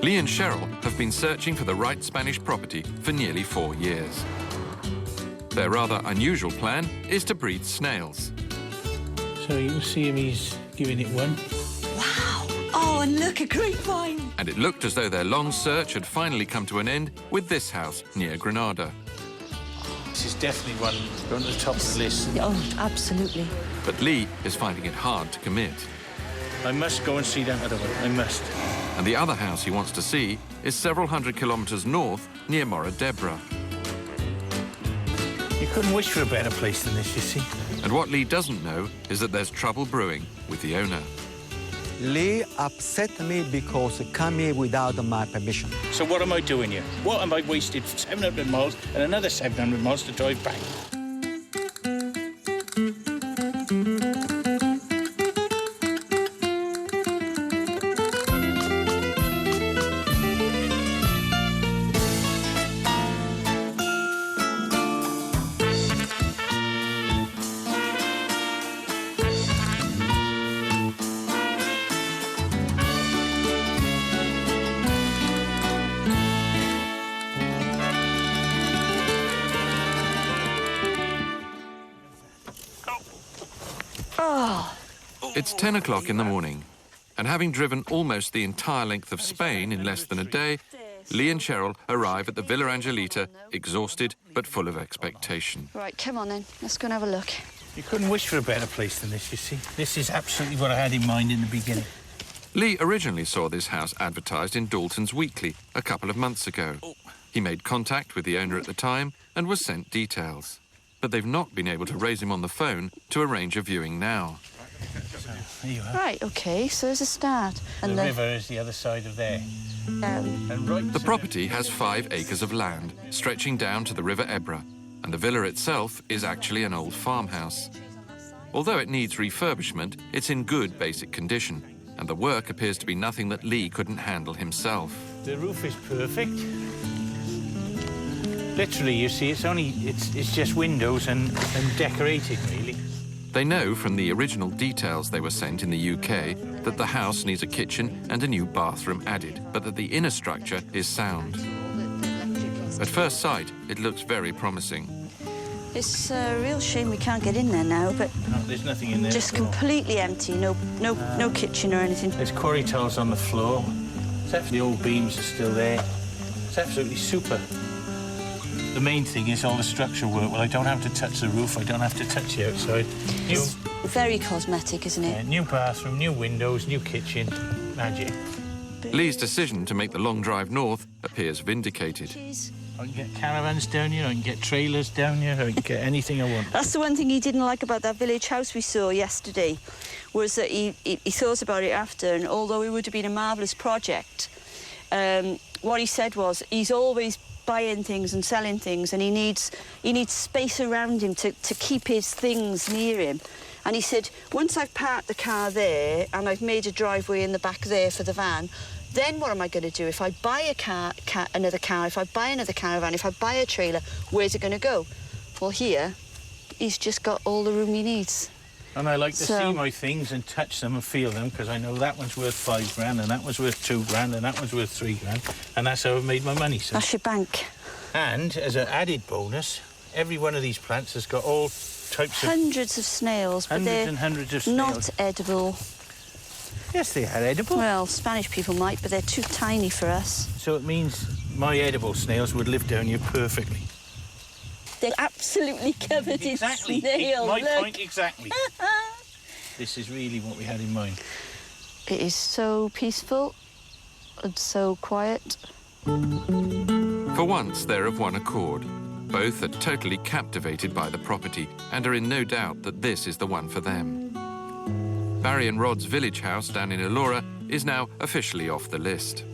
Lee and Cheryl have been searching for the right Spanish property for nearly 4 years. Their rather unusual plan is to breed snails. So you can see him, he's giving it one. Wow! Oh, and look, a grapevine! And it looked as though their long search had finally come to an end with this house near Granada. This is definitely one going to the top of the list. Oh, absolutely. But Lee is finding it hard to commit. I must go and see that other one, I must. And the other house he wants to see is several hundred kilometres north near Morra d'Ebre. You couldn't wish for a better place than this, you see. And what Lee doesn't know is that there's trouble brewing with the owner. Lee upset me because he came here without my permission. So what am I doing here? What am I wasted 700 miles and another 700 miles to drive back? It's 10 o'clock in the morning, and having driven almost the entire length of Spain in less than a day, Lee and Cheryl arrive at the Villa Angelita, exhausted but full of expectation. Right, come on then. Let's go and have a look. You couldn't wish for a better place than this, you see. This is absolutely what I had in mind in the beginning. Lee originally saw this house advertised in Dalton's Weekly a couple of months ago. He made contact with the owner at the time and was sent details. But they've not been able to raise him on the phone to arrange a viewing now. There you are. Right, OK, so there's a start. And the river is the other side of there. And right The property has 5 acres of land, stretching down to the River Ebre, and the villa itself is actually an old farmhouse. Although it needs refurbishment, it's in good basic condition, and the work appears to be nothing that Lee couldn't handle himself. The roof is perfect. Literally, you see, it's just windows and decorated, really. They know from the original details they were sent in the UK that the house needs a kitchen and a new bathroom added, but that the inner structure is sound. At first sight, it looks very promising. It's a real shame we can't get in there now, but No, there's nothing in there. just completely empty, no kitchen or anything. There's quarry tiles on the floor. The old beams are still there. It's absolutely super. The main thing is all the structural work. Well, I don't have to touch the roof. I don't have to touch the outside. It's very cosmetic, isn't it? New bathroom, new windows, new kitchen. Magic. Lee's decision to make the long drive north appears vindicated. I can get caravans down here. I can get trailers down here. I can get anything I want. That's the one thing he didn't like about that village house we saw yesterday, was that he thought about it after, and although it would have been a marvellous project, what he said was he's always buying things and selling things, and he needs space around him to keep his things near him. And he said, once I've parked the car there and I've made a driveway in the back there for the van, then what am I going to do? If I buy another car, if I buy another caravan, if I buy a trailer, where's it going to go? Well, here, he's just got all the room he needs. And I like to see my things and touch them and feel them, because I know that one's worth £5 grand and that one's worth £2 grand and that one's worth £3 grand, and that's how I've made my money. So. That's your bank. And as an added bonus, every one of these plants has got all types of... Hundreds of snails, but they're hundreds of snails. not edible. Yes, they are edible. Well, Spanish people might, but they're too tiny for us. So it means my edible snails would live down here perfectly. They're absolutely covered in snails. My Look. point exactly. This is really what we had in mind. It is so peaceful and so quiet. For once, they're of one accord. Both are totally captivated by the property and are in no doubt that this is the one for them. Barry and Rod's village house down in Elora is now officially off the list.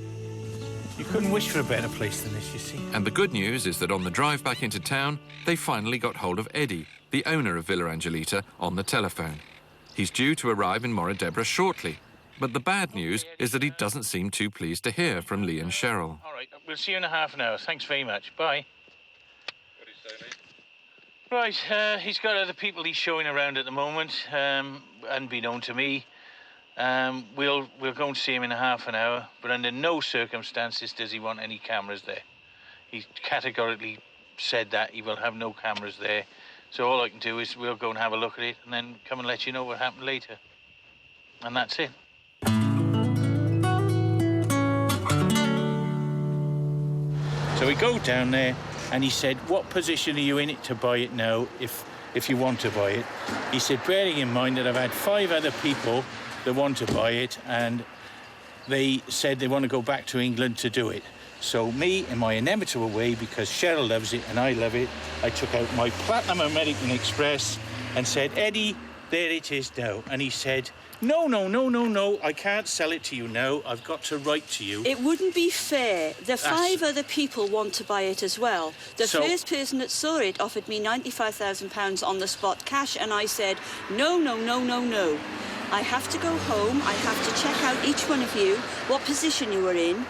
You couldn't wish for a better place than this, you see. And the good news is that on the drive back into town, they finally got hold of Eddie, the owner of Villa Angelita, on the telephone. He's due to arrive in Morra d'Ebre shortly. But the bad news is that he doesn't seem too pleased to hear from Lee and Cheryl. All right, we'll see you in a half an hour. Thanks very much. Bye. Right, he's got other people he's showing around at the moment, unbeknown to me. We'll go and see him in half an hour, but under no circumstances does he want any cameras there. He categorically said that he will have no cameras there. So all I can do is we'll go and have a look at it and then come and let you know what happened later. And that's it. So we go down there and he said, what position are you in it to buy it now if you want to buy it? He said, bearing in mind that I've had 5 other people that want to buy it and they said they want to go back to England to do it. So me, in my inimitable way, because Cheryl loves it and I love it, I took out my Platinum American Express and said, Eddie, there it is now. And he said, no, I can't sell it to you now. I've got to write to you. It wouldn't be fair. The 5 other people want to buy it as well. The first person that saw it offered me £95,000 on the spot cash, and I said, no. I have to go home. I have to check out each one of you, what position you were in.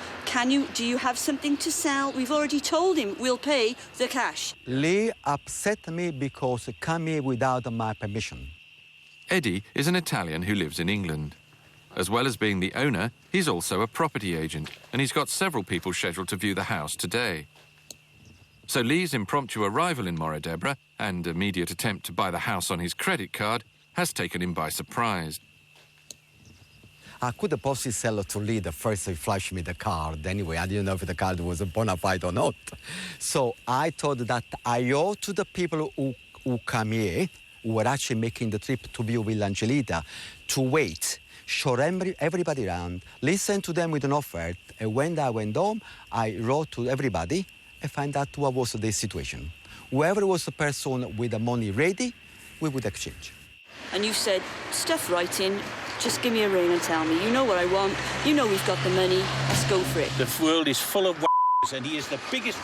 Do you have something to sell? We've already told him we'll pay the cash. Lee upset me because he came here without my permission. Eddie is an Italian who lives in England. As well as being the owner, he's also a property agent, and he's got several people scheduled to view the house today. So Lee's impromptu arrival in Morradebra and immediate attempt to buy the house on his credit card has taken him by surprise. I could possibly sell it to Lee the first he flashed me the card. Anyway, I didn't know if the card was a bona fide or not. So I thought that I owe to the people who come here, who were actually making the trip to view Villa Angelita, to wait, show everybody around, listen to them with an offer. And when I went home, I wrote to everybody and find out what was the situation. Whoever was the person with the money ready, we would exchange. And you said, stuff writing, just give me a ring and tell me. You know what I want. You know we've got the money. Let's go for it. The world is full of and he is the biggest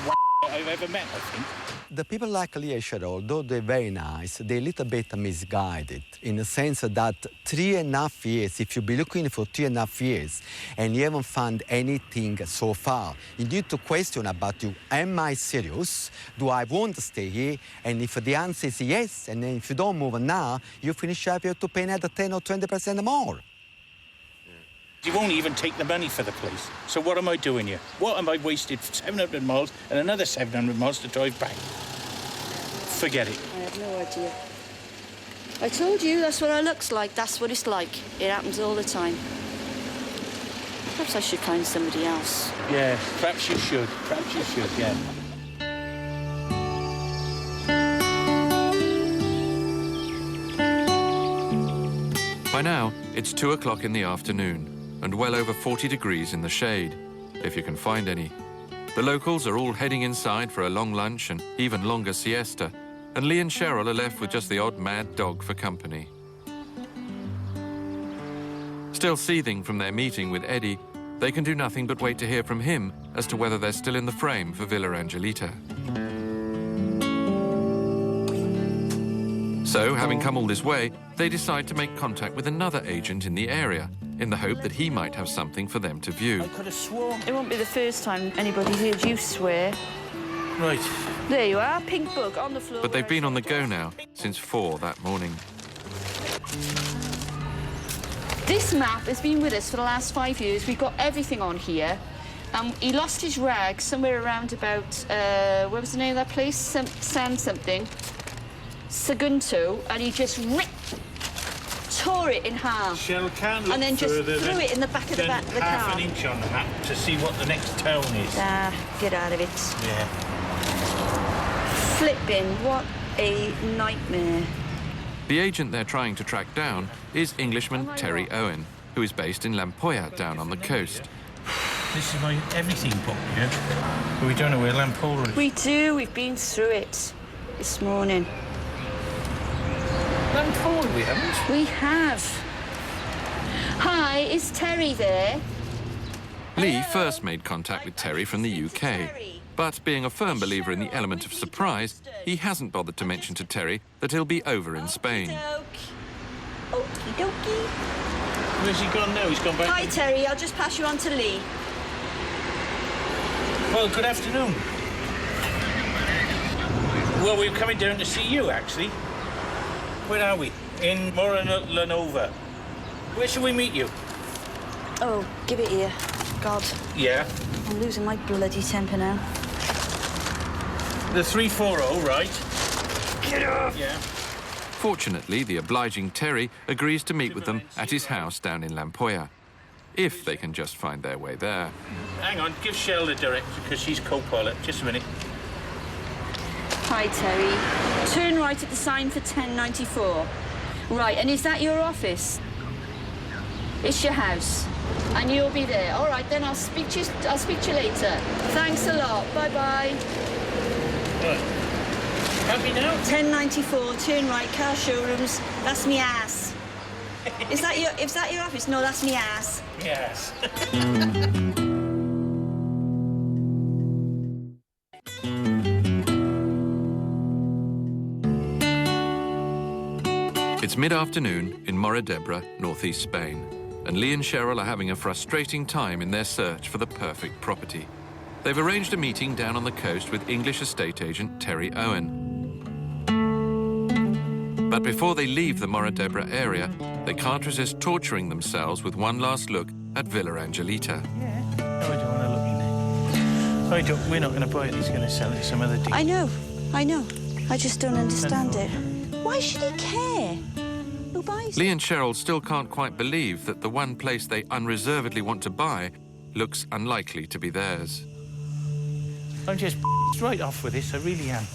I've ever met, I think. The people like Lee and Cheryl, although they're very nice, they're a little bit misguided in the sense that 3.5 years, if you've been looking for 3.5 years and you haven't found anything so far, you need to question about you. Am I serious? Do I want to stay here? And if the answer is yes, and then if you don't move now, you finish up, you have to pay another 10 or 20% more. You won't even take the money for the place. So what am I doing here? What am I wasted 700 miles and another 700 miles to drive back? Forget it. I have no idea. I told you that's what it looks like. That's what it's like. It happens all the time. Perhaps I should find somebody else. Yeah, perhaps you should. Perhaps you should, yeah. By now, it's 2 o'clock in the afternoon and well over 40 degrees in the shade, if you can find any. The locals are all heading inside for a long lunch and even longer siesta, and Lee and Cheryl are left with just the odd mad dog for company. Still seething from their meeting with Eddie, they can do nothing but wait to hear from him as to whether they're still in the frame for Villa Angelita. So, having come all this way, they decide to make contact with another agent in the area, in the hope that he might have something for them to view. I could have sworn. It won't be the first time anybody's heard you swear. Right. There you are, pink book on the floor. But they've been on the go now since 4 that morning. This map has been with us for the last 5 years. We've got everything on here. He lost his rag somewhere around about, what was the name of that place? San something. Sagunto, and he just tore it in half. Cheryl can't look and then just further threw than, it in the back of the car. half an inch on the map to see what the next town is. Ah, get out of it. Yeah. Flipping, what a nightmare. The agent they're trying to track down is Englishman Terry Owen, who is based in Lampoya down on the coast. This is my everything book, yeah? But we don't know where Lampoya is. We do, we've been through it this morning. Lampoya we haven't. We have. Hi, is Terry there? Lee first made contact with Terry from the UK, but being a firm believer in the element of surprise, he hasn't bothered to mention to Terry that he'll be over in Spain. Okie dokie. Where's he gone now? He's gone back. Hi, Terry. I'll just pass you on to Lee. Well, good afternoon. Well, we're coming down to see you, actually. Where are we? In Moranova. Where shall we meet you? Oh, give it here. God, Yeah. I'm losing my bloody temper now. The 340, right? Get off! Yeah. Fortunately, the obliging Terry agrees to meet with them at his house down in Lampoya, if they can just find their way there. Hang on, give Shell the direction, because she's co-pilot. Just a minute. Hi, Terry. Turn right at the sign for 1094. Right, and is that your office? It's your house. And you'll be there. All right, then I'll speak to you later. Thanks a lot. Bye-bye. Right. Happy now? 1094, turn right, car showrooms. That's me ass. Is that your office? No, that's me ass. Yes. It's mid-afternoon in Moradebra, northeast Spain, and Lee and Cheryl are having a frustrating time in their search for the perfect property. They've arranged a meeting down on the coast with English estate agent Terry Owen. But before they leave the Moradebra area, they can't resist torturing themselves with one last look at Villa Angelita. Yeah. No, I don't want to look in there. We're not going to buy it. He's going to sell it to some other deal. I know. I just don't understand it. Why should he care? Who buys Lee it? and Cheryl still can't quite believe that the one place they unreservedly want to buy looks unlikely to be theirs. I'm just right off with this. I really am.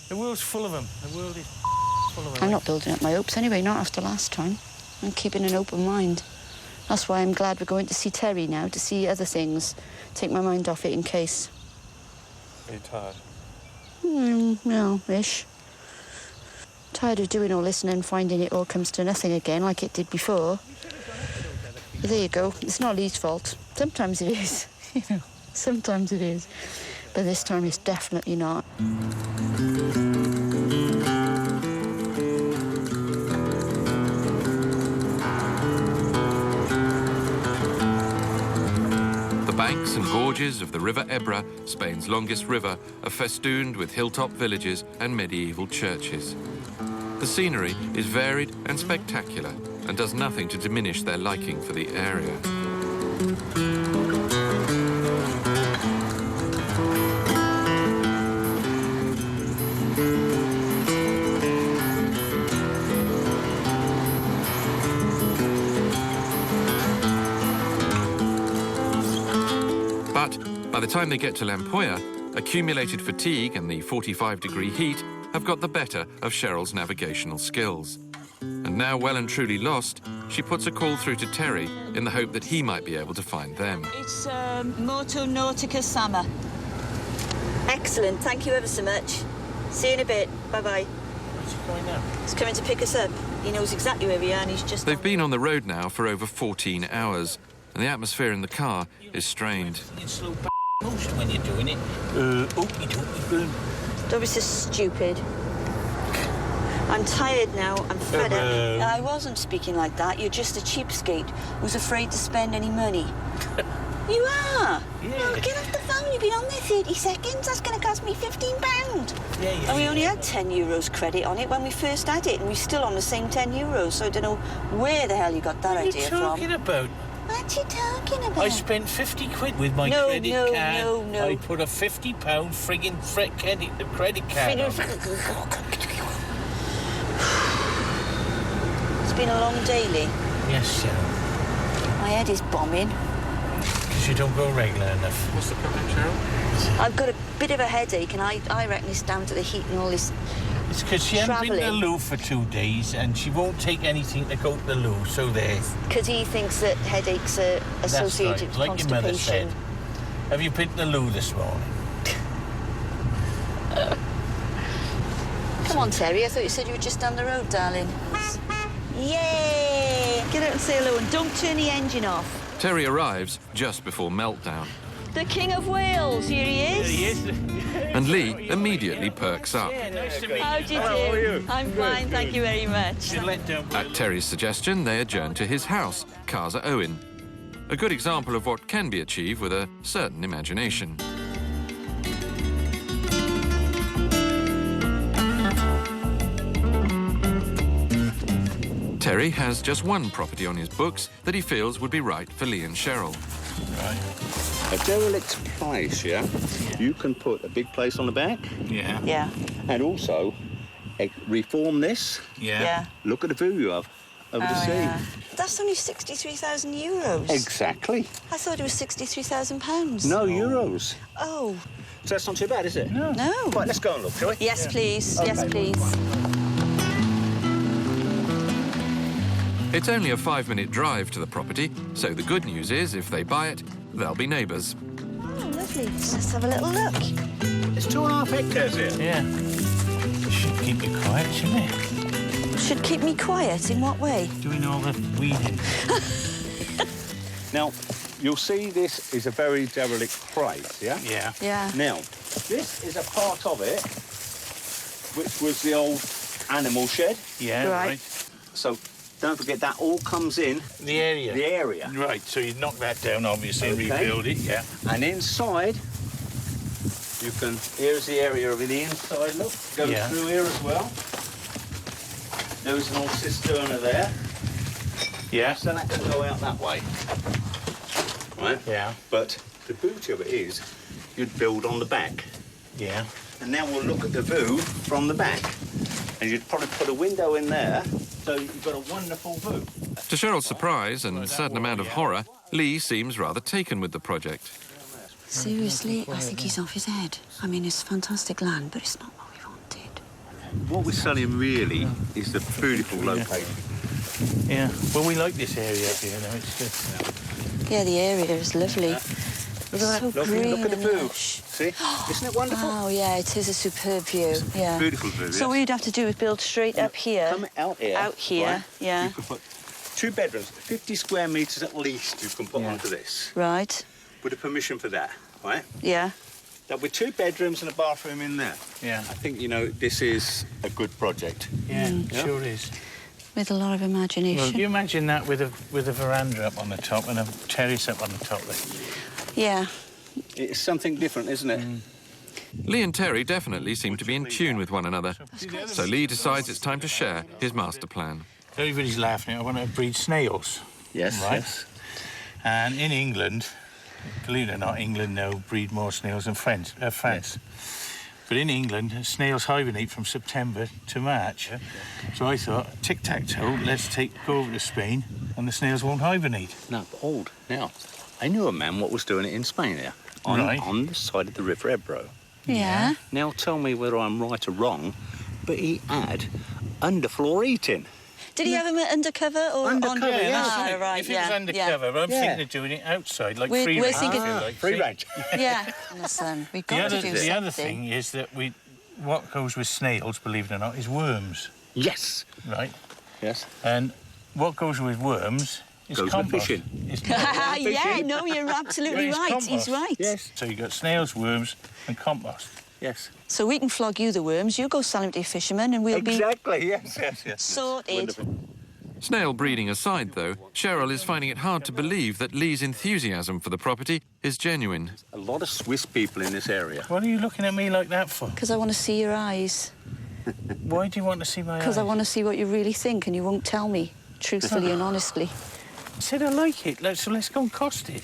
The world's full of them. The world is full of them. I'm not building up my hopes anyway, not after last time. I'm keeping an open mind. That's why I'm glad we're going to see Terry now, to see other things. Take my mind off it in case. Are you tired? Well, ish. Tired of doing all this and then finding it all comes to nothing again like it did before. But there you go. It's not Lee's fault. Sometimes it is. Sometimes it is. But this time it's definitely not. The banks and gorges of the River Ebra, Spain's longest river, are festooned with hilltop villages and medieval churches. The scenery is varied and spectacular and does nothing to diminish their liking for the area. But by the time they get to Lampoya, accumulated fatigue and the 45-degree heat have got the better of Cheryl's navigational skills. And now, well and truly lost, she puts a call through to Terry in the hope that he might be able to find them. It's Moto Nautica Sama. Excellent, thank you ever so much. See you in a bit, bye-bye. Where's he going now? He's coming to pick us up. He knows exactly where we are and he's just... They've been on the road now for over 14 hours, and the atmosphere in the car is strained. In slow motion when you're doing it. Okey-dokey, boom. Don't be so stupid. I'm tired now. I'm fed up. I wasn't speaking like that. You're just a cheapskate who's afraid to spend any money. You are? Yeah. Oh, get off the phone. You've been on there 30 seconds. That's going to cost me £15. Yeah. And we only had €10 credit on it when we first had it, and we're still on the same €10, so I don't know where the hell you got that What are you idea talking from. about? What are you talking about? I spent 50 quid with my No, credit no, card. no. I put a £50 friggin' credit card on. It's been a long day, Lee. Yes, Cheryl. My head is bombing. Because you don't go regular enough. What's the problem, Cheryl? I've got a bit of a headache, and I reckon it's down to the heat and all this. It's because she hasn't been to the Travelling. loo for 2 days and she won't take anything to go to the loo, so there. Because he thinks that headaches are associated That's with right, like your mother constipation. said. Have you been to the loo this morning? Come on, Terry. I thought you said you were just down the road, darling. Yay! Get out and say hello, and don't turn the engine off. Terry arrives just before meltdown, The King of Wales, here he is. There he is. and Lee immediately perks up. Yeah, nice to meet How you. do you do? I'm fine, thank you very much. You're let down. At Terry's suggestion, they adjourn to his house, Casa Owen. A good example of what can be achieved with a certain imagination. Terry has just one property on his books that he feels would be right for Lee and Cheryl. Right. A derelict place, yeah? You can put a big place on the back Yeah. Yeah. and also reform this. Yeah. Yeah. Look at the view you have over the sea. Yeah. That's only 63,000 euros. Exactly. I thought it was 63,000 pounds. No euros. Oh, So that's not too bad, is it? No. no. Right, let's go and look, shall we? Yes, please. Yes, Okay. please. It's only a 5-minute drive to the property, so the good news is if they buy it, they'll be neighbours. Oh, lovely. Let's have a little look. It's 2.5 hectares here. Yeah. Should keep you quiet, shouldn't it? Should keep me quiet. In what way? Doing all the weeding. Now, you'll see this is a very derelict place, yeah? Yeah. Yeah. Now, this is a part of it, which was the old animal shed. Yeah, Right. right. So don't forget that all comes in The area. the area. Right, so you knock that down, obviously, and Okay. rebuild it, yeah. And inside, you can, here's the area of the inside, look, goes Yeah. through here as well. There's an old cisterna there, Yeah. so that can go out that way. Right? Yeah. But the beauty of it is, you'd build on the back. Yeah. And now we'll look at the view from the back. And you'd probably put a window in there, so you've got a wonderful view. To Cheryl's surprise and a certain amount of horror, Lee seems rather taken with the project. Seriously, I think he's off his head. I mean, it's fantastic land, but it's not what we wanted. What we're selling really is the beautiful location. Yeah. Well, we like this area up here, you know, it's good. Yeah, the area is lovely. Look at So that. green Look at the and view. lush. See? Isn't it wonderful? Oh, yeah, it is a superb view. Yeah. Beautiful view. So what yes. you'd have to do is build straight up here. Come out here. Out here, right? yeah. You can put 2 bedrooms, 50 square metres at least you can put onto this. Right. With a permission for that, right? Yeah. There'll be 2 bedrooms and a bathroom in there. Yeah. I think, you know, this is a good project. Yeah, Yeah. sure is. With a lot of imagination. Well, you imagine that with a veranda up on the top and a terrace up on the top there. Yeah. It's something different, isn't it? Lee and Terry definitely seem to be in tune with one another, so Lee decides it's time to share his master plan. Everybody's laughing. I want to breed snails. Yes, Right. yes. And in England, believe it or not, England now breed more snails than France. But in England, snails hibernate from September to March. So I thought, tic-tac-toe, let's go over to Spain and the snails won't hibernate. No, but old. Now, I knew a man what was doing it in Spain here. Right. On the side of the River Ebro. Yeah. Now tell me whether I'm right or wrong, but he had underfloor eating. Did he have him undercover or Undercover, on? yeah. Ah, right. If it yeah. was undercover, but I'm Yeah. thinking of doing it outside, like We're free range. thinking- if you like. Free See? range. Yeah. Yeah. Listen, we've got to do something. The other thing is that what goes with snails, believe it or not, is worms, Yes. right? Yes. And what goes with worms is Goes with compost. fishing. Yeah. No, you're absolutely It's right. compost. He's right. Yes. So you've got snails, worms, and compost. Yes. So we can flog you the worms. You go sell them to your fishermen, and we'll Exactly. Yes. Yes. be Yes. sorted. Wonderful. Snail breeding aside, though, Cheryl is finding it hard to believe that Lee's enthusiasm for the property is genuine. A lot of Swiss people in this area. What are you looking at me like that for? Because I want to see your eyes. Why do you want to see my eyes? Because I want to see what you really think, and you won't tell me truthfully and honestly. I said I like it, so let's go and cost it.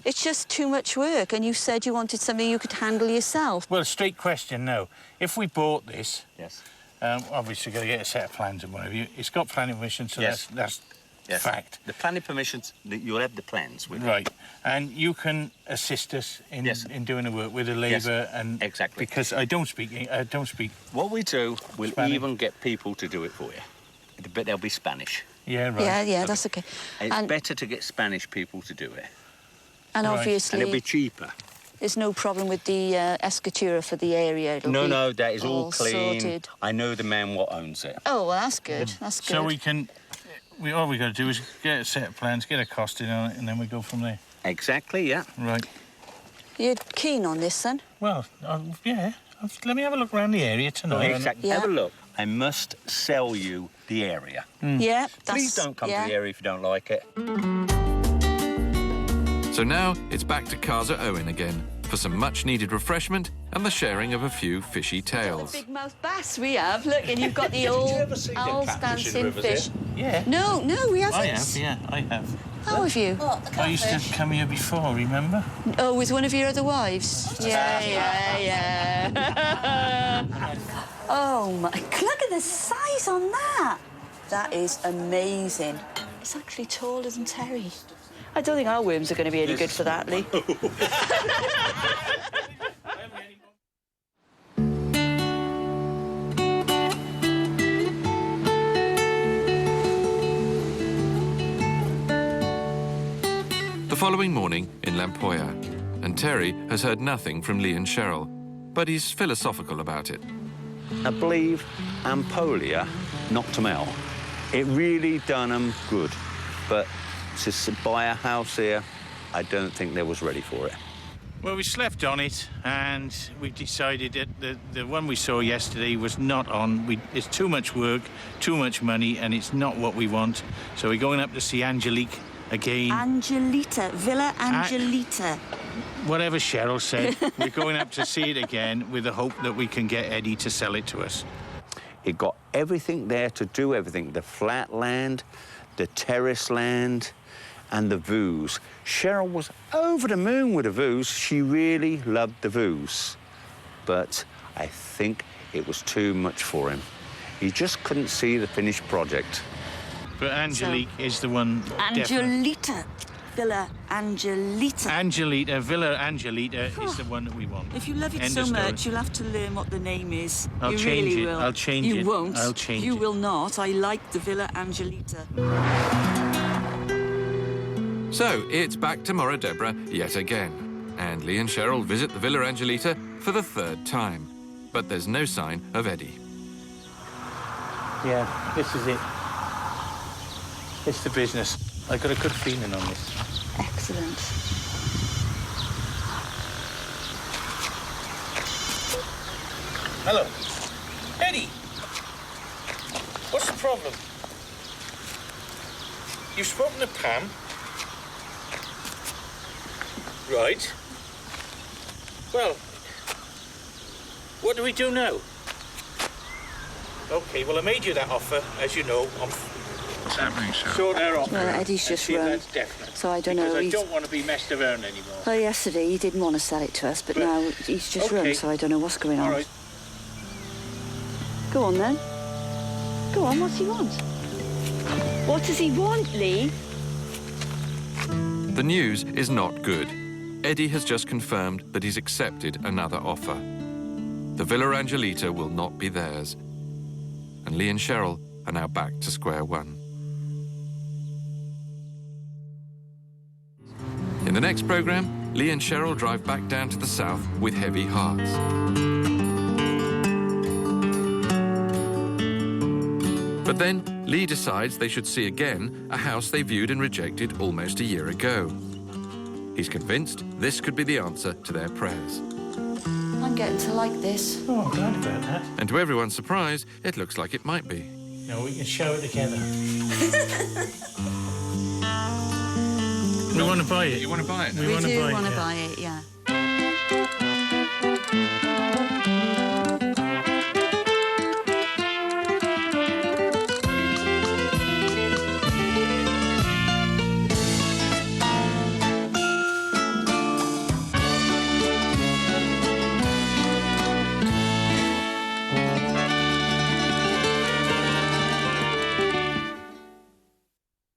It's just too much work, and you said you wanted something you could handle yourself. Well, straight question now. If we bought this, Yes. obviously got to get a set of plans and whatever. It's got planning permission, so Yes. that's Yes. fact. The planning permissions, you'll have the plans with you. Right, and you can assist us in Yes. in doing the work with the labour and exactly. because I don't speak. What we do, we'll Spanish. even get people to do it for you. But they'll be Spanish. Yeah, right. Yeah, that's okay. And it's And, better to get Spanish people to do it. and Right. obviously, And it'll be cheaper. there's no problem with the escritura for the area. It'll be No, that is all clean. sorted. I know the man what owns it. Oh, well, that's good. That's good. So all we got to do is get a set of plans, get a costing on it, and then we go from there. Exactly, yeah. Right. You're keen on this, then? Well, yeah. Let me have a look around the area tonight. Exactly. Yeah. Have a look. I must sell you the area. Yeah, that's... Please don't come yeah. to the area if you don't like it. So now it's back to Casa Owen again for some much-needed refreshment and the sharing of a few fishy tales. Big mouth bass we have. Look, and you've got the old ever see them owls catfish in the dancing rivers fish. Yeah. No, we haven't. I have, yeah, I have. How have you? I used to come here before, remember? Oh, with one of your other wives? Yeah. Oh, my... Look at the size on that. That is amazing. It's actually taller than Terry. I don't think our worms are going to be any good for that, Lee. The following morning in Lampoya, and Terry has heard nothing from Lee and Cheryl, but he's philosophical about it. I believe Ampolia knocked them out. It really done them good. But to buy a house here, I don't think they was ready for it. Well, we slept on it, and we decided that the one we saw yesterday was not on. It's too much work, too much money, and it's not what we want. So we're going up to see Angelique again. Angelita, Villa Angelita. Whatever Cheryl said, we're going up to see it again with the hope that we can get Eddie to sell it to us. It got everything there to do everything. The flat land, the terrace land, and the views. Cheryl was over the moon with the views. She really loved the views. But I think it was too much for him. He just couldn't see the finished project. But Angelique is the one. Angelita. Villa Angelita. Angelita, Villa Angelita is the one that we want. If you love it End so of story. much, you'll have to learn what the name is. I'll you change really it. will. I'll change you it. You won't. I'll change You it. will not. I like the Villa Angelita. So it's back to Morra Deborah yet again, and Lee and Cheryl visit the Villa Angelita for the third time. But there's no sign of Eddie. Yeah, this is it. It's the business. I got a good feeling on this. Excellent. Hello. Eddie! What's the problem? You've spoken to Pam. Right. Well, what do we do now? OK, well, I made you that offer, as you know. What's happening, Cheryl? Sort her offer. Well, Eddie's and just see if run. that's definite. So I don't know. Because I don't want to be messed around anymore. Well, yesterday he didn't want to sell it to us, but now he's just Okay. run, so I don't know what's going on. All right. Go on, then. Go on, what's he want? What does he want, Lee? The news is not good. Eddie has just confirmed that he's accepted another offer. The Villa Angelita will not be theirs. And Lee and Cheryl are now back to square one. In the next programme, Lee and Cheryl drive back down to the south with heavy hearts. But then, Lee decides they should see again a house they viewed and rejected almost a year ago. He's convinced this could be the answer to their prayers. I'm getting to like this. Oh, I'm glad about that. And to everyone's surprise, it looks like it might be. No, we can show it together. We want to buy it. You want to buy it? We We want to do buy it. want to yeah. buy it, yeah.